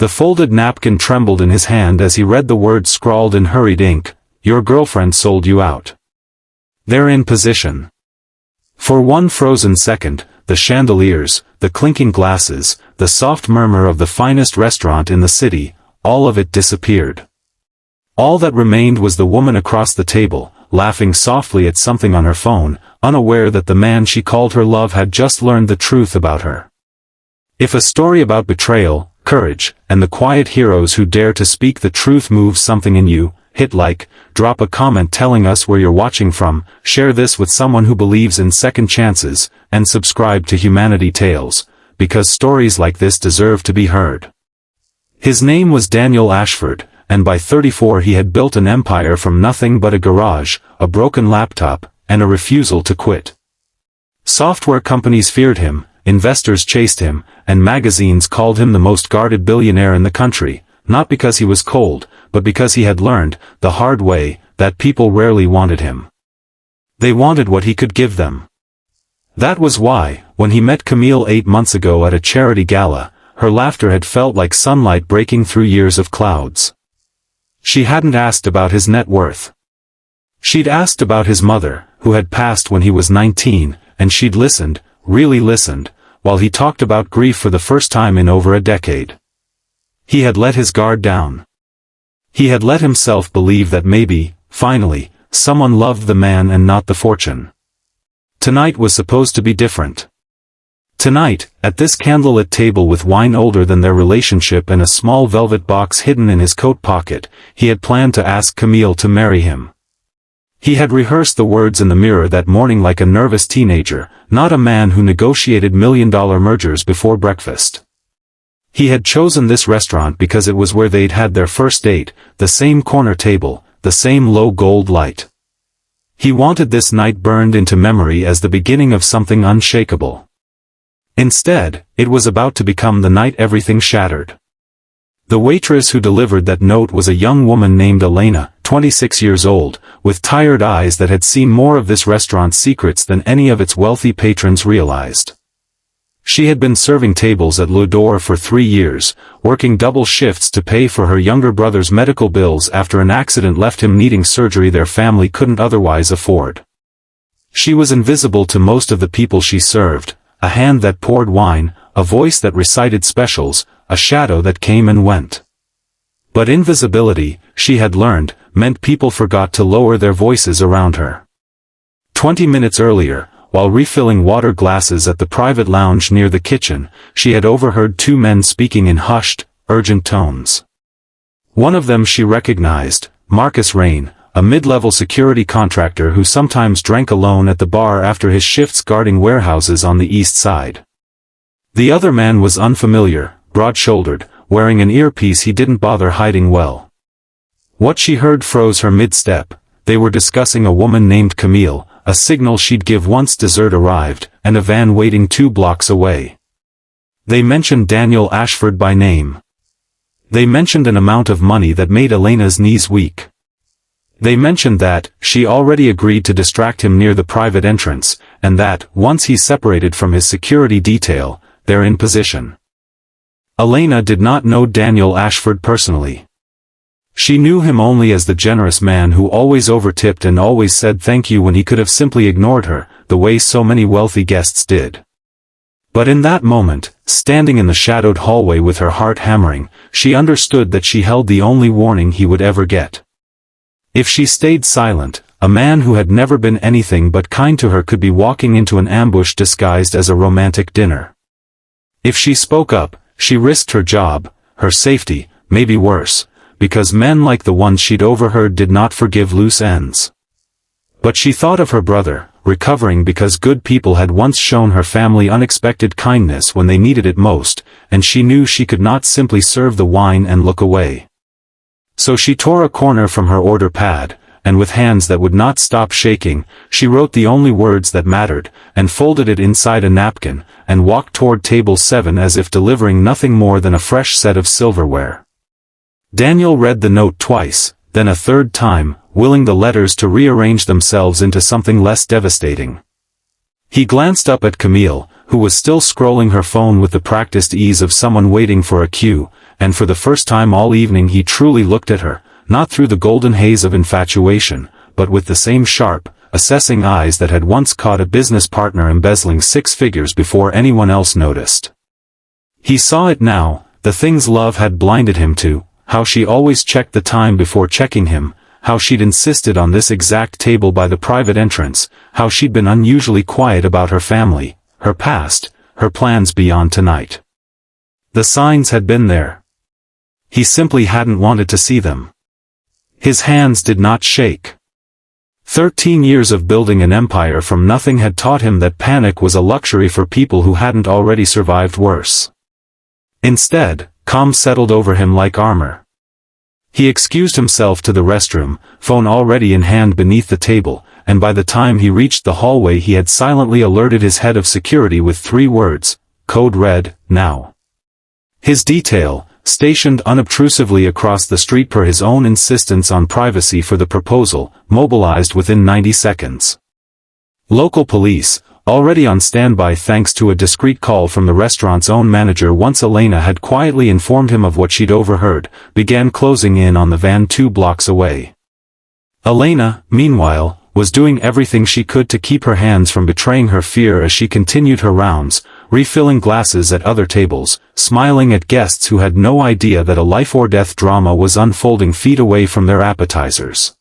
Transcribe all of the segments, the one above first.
The folded napkin trembled in his hand as he read the words scrawled in hurried ink, "Your girlfriend sold you out." They're in position. For one frozen second, the chandeliers, the clinking glasses, the soft murmur of the finest restaurant in the city, all of it disappeared. All that remained was the woman across the table, laughing softly at something on her phone, unaware that the man she called her love had just learned the truth about her. If a story about betrayal, courage, and the quiet heroes who dare to speak the truth moves something in you, hit like, drop a comment telling us where you're watching from, share this with someone who believes in second chances, and subscribe to Humanity Tales, because stories like this deserve to be heard. His name was Daniel Ashford, and by 34 he had built an empire from nothing but a garage, a broken laptop, and a refusal to quit. Software companies feared him, investors chased him, and magazines called him the most guarded billionaire in the country, not because he was cold, but because he had learned, the hard way, that people rarely wanted him. They wanted what he could give them. That was why, when he met Camille 8 months ago at a charity gala, her laughter had felt like sunlight breaking through years of clouds. She hadn't asked about his net worth. She'd asked about his mother, who had passed when he was 19, and she'd listened, really listened, while he talked about grief for the first time in over a decade. He had let his guard down. He had let himself believe that maybe, finally, someone loved the man and not the fortune. Tonight was supposed to be different. Tonight, at this candlelit table with wine older than their relationship and a small velvet box hidden in his coat pocket, he had planned to ask Camille to marry him. He had rehearsed the words in the mirror that morning like a nervous teenager, not a man who negotiated million-dollar mergers before breakfast. He had chosen this restaurant because it was where they'd had their first date, the same corner table, the same low gold light. He wanted this night burned into memory as the beginning of something unshakable. Instead, it was about to become the night everything shattered. The waitress who delivered that note was a young woman named Elena, 26 years old, with tired eyes that had seen more of this restaurant's secrets than any of its wealthy patrons realized. She had been serving tables at L'Odore for 3 years, working double shifts to pay for her younger brother's medical bills after an accident left him needing surgery their family couldn't otherwise afford. She was invisible to most of the people she served, a hand that poured wine, a voice that recited specials, a shadow that came and went. But invisibility, she had learned, meant people forgot to lower their voices around her. 20 minutes earlier, while refilling water glasses at the private lounge near the kitchen, she had overheard 2 men speaking in hushed, urgent tones. One of them she recognized, Marcus Rain, a mid-level security contractor who sometimes drank alone at the bar after his shifts guarding warehouses on the east side. The other man was unfamiliar, broad-shouldered, wearing an earpiece he didn't bother hiding well. What she heard froze her mid-step. They were discussing a woman named Camille, a signal she'd give once dessert arrived, and a van waiting 2 blocks away. They mentioned Daniel Ashford by name. They mentioned an amount of money that made Elena's knees weak. They mentioned that she already agreed to distract him near the private entrance, and that, once he's separated from his security detail, they're in position. Elena did not know Daniel Ashford personally. She knew him only as the generous man who always overtipped and always said thank you when he could have simply ignored her, the way so many wealthy guests did. But in that moment, standing in the shadowed hallway with her heart hammering, she understood that she held the only warning he would ever get. If she stayed silent, a man who had never been anything but kind to her could be walking into an ambush disguised as a romantic dinner. If she spoke up, she risked her job, her safety, maybe worse, because men like the ones she'd overheard did not forgive loose ends. But she thought of her brother, recovering because good people had once shown her family unexpected kindness when they needed it most, and she knew she could not simply serve the wine and look away. So she tore a corner from her order pad, and with hands that would not stop shaking, she wrote the only words that mattered, and folded it inside a napkin, and walked toward table 7 as if delivering nothing more than a fresh set of silverware. Daniel read the note twice, then a third time, willing the letters to rearrange themselves into something less devastating. He glanced up at Camille, who was still scrolling her phone with the practiced ease of someone waiting for a cue, and for the first time all evening he truly looked at her, not through the golden haze of infatuation, but with the same sharp, assessing eyes that had once caught a business partner embezzling 6 figures before anyone else noticed. He saw it now, the things love had blinded him to, how she always checked the time before checking him, how she'd insisted on this exact table by the private entrance, how she'd been unusually quiet about her family, her past, her plans beyond tonight. The signs had been there. He simply hadn't wanted to see them. His hands did not shake. 13 years of building an empire from nothing had taught him that panic was a luxury for people who hadn't already survived worse. Instead, calm settled over him like armor. He excused himself to the restroom, phone already in hand beneath the table, and by the time he reached the hallway he had silently alerted his head of security with 3 words, code red, now. His detail, stationed unobtrusively across the street per his own insistence on privacy for the proposal, mobilized within 90 seconds. Local police, already on standby thanks to a discreet call from the restaurant's own manager once Elena had quietly informed him of what she'd overheard, began closing in on the van 2 blocks away. Elena, meanwhile, was doing everything she could to keep her hands from betraying her fear as she continued her rounds, refilling glasses at other tables, smiling at guests who had no idea that a life-or-death drama was unfolding feet away from their appetizers.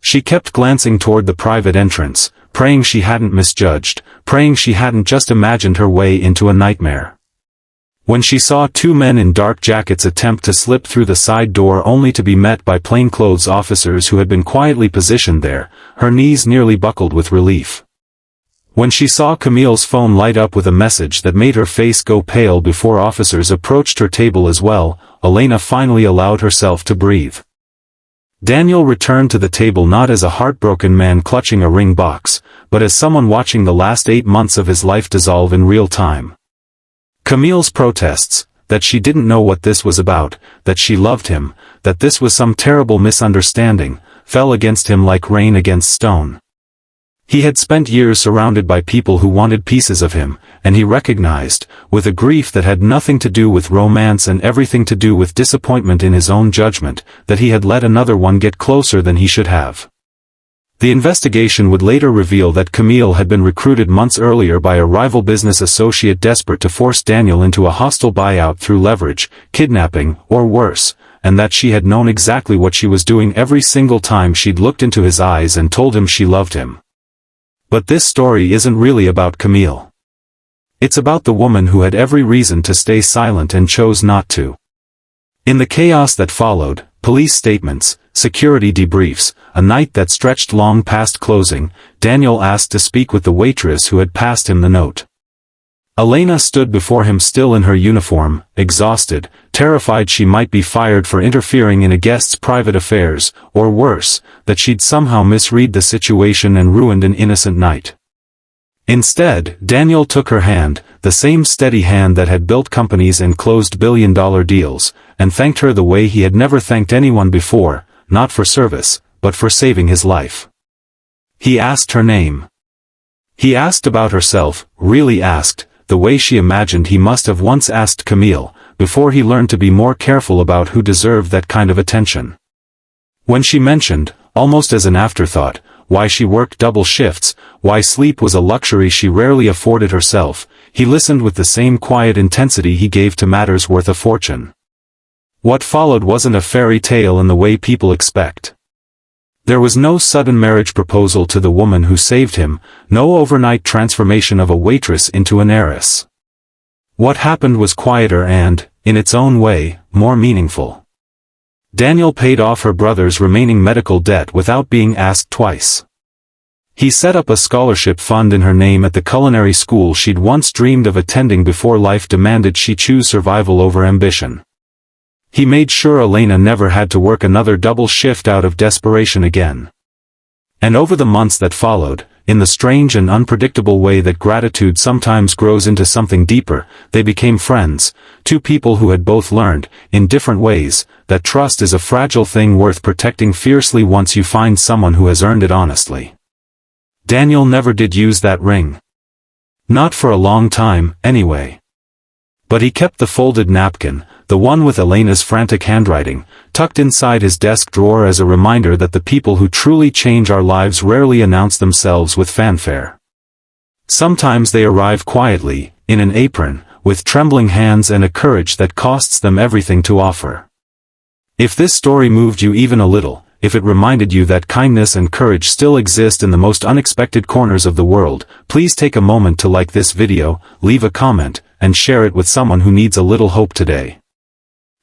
She kept glancing toward the private entrance, praying she hadn't misjudged, praying she hadn't just imagined her way into a nightmare. When she saw 2 men in dark jackets attempt to slip through the side door only to be met by plainclothes officers who had been quietly positioned there, her knees nearly buckled with relief. When she saw Camille's phone light up with a message that made her face go pale before officers approached her table as well, Elena finally allowed herself to breathe. Daniel returned to the table not as a heartbroken man clutching a ring box, but as someone watching the last 8 months of his life dissolve in real time. Camille's protests, that she didn't know what this was about, that she loved him, that this was some terrible misunderstanding, fell against him like rain against stone. He had spent years surrounded by people who wanted pieces of him, and he recognized, with a grief that had nothing to do with romance and everything to do with disappointment in his own judgment, that he had let another one get closer than he should have. The investigation would later reveal that Camille had been recruited months earlier by a rival business associate desperate to force Daniel into a hostile buyout through leverage, kidnapping, or worse, and that she had known exactly what she was doing every single time she'd looked into his eyes and told him she loved him. But this story isn't really about Camille. It's about the woman who had every reason to stay silent and chose not to. In the chaos that followed, police statements, security debriefs, a night that stretched long past closing, Daniel asked to speak with the waitress who had passed him the note. Elena stood before him still in her uniform, exhausted, terrified she might be fired for interfering in a guest's private affairs, or worse, that she'd somehow misread the situation and ruined an innocent night. Instead, Daniel took her hand, the same steady hand that had built companies and closed billion-dollar deals, and thanked her the way he had never thanked anyone before, not for service, but for saving his life. He asked her name. He asked about herself, really asked, the way she imagined he must have once asked Camille, before he learned to be more careful about who deserved that kind of attention. When she mentioned, almost as an afterthought, why she worked double shifts, why sleep was a luxury she rarely afforded herself, he listened with the same quiet intensity he gave to matters worth a fortune. What followed wasn't a fairy tale in the way people expect. There was no sudden marriage proposal to the woman who saved him, no overnight transformation of a waitress into an heiress. What happened was quieter and, in its own way, more meaningful. Daniel paid off her brother's remaining medical debt without being asked twice. He set up a scholarship fund in her name at the culinary school she'd once dreamed of attending before life demanded she choose survival over ambition. He made sure Elena never had to work another double shift out of desperation again. And over the months that followed, in the strange and unpredictable way that gratitude sometimes grows into something deeper, they became friends, 2 people who had both learned, in different ways, that trust is a fragile thing worth protecting fiercely once you find someone who has earned it honestly. Daniel never did use that ring. Not for a long time, anyway. But he kept the folded napkin, the one with Elena's frantic handwriting, tucked inside his desk drawer as a reminder that the people who truly change our lives rarely announce themselves with fanfare. Sometimes they arrive quietly, in an apron, with trembling hands and a courage that costs them everything to offer. If this story moved you even a little, if it reminded you that kindness and courage still exist in the most unexpected corners of the world, please take a moment to like this video, leave a comment, and share it with someone who needs a little hope today.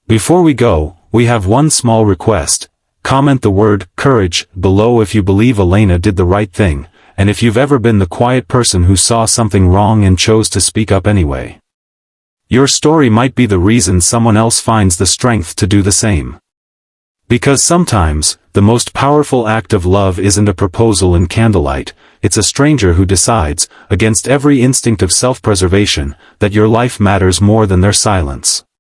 Before we go, we have one small request. Comment the word courage below if you believe Elena did the right thing, and if you've ever been the quiet person who saw something wrong and chose to speak up anyway. Your story might be the reason someone else finds the strength to do the same. Because sometimes, the most powerful act of love isn't a proposal in candlelight, it's a stranger who decides, against every instinct of self-preservation, that your life matters more than their silence.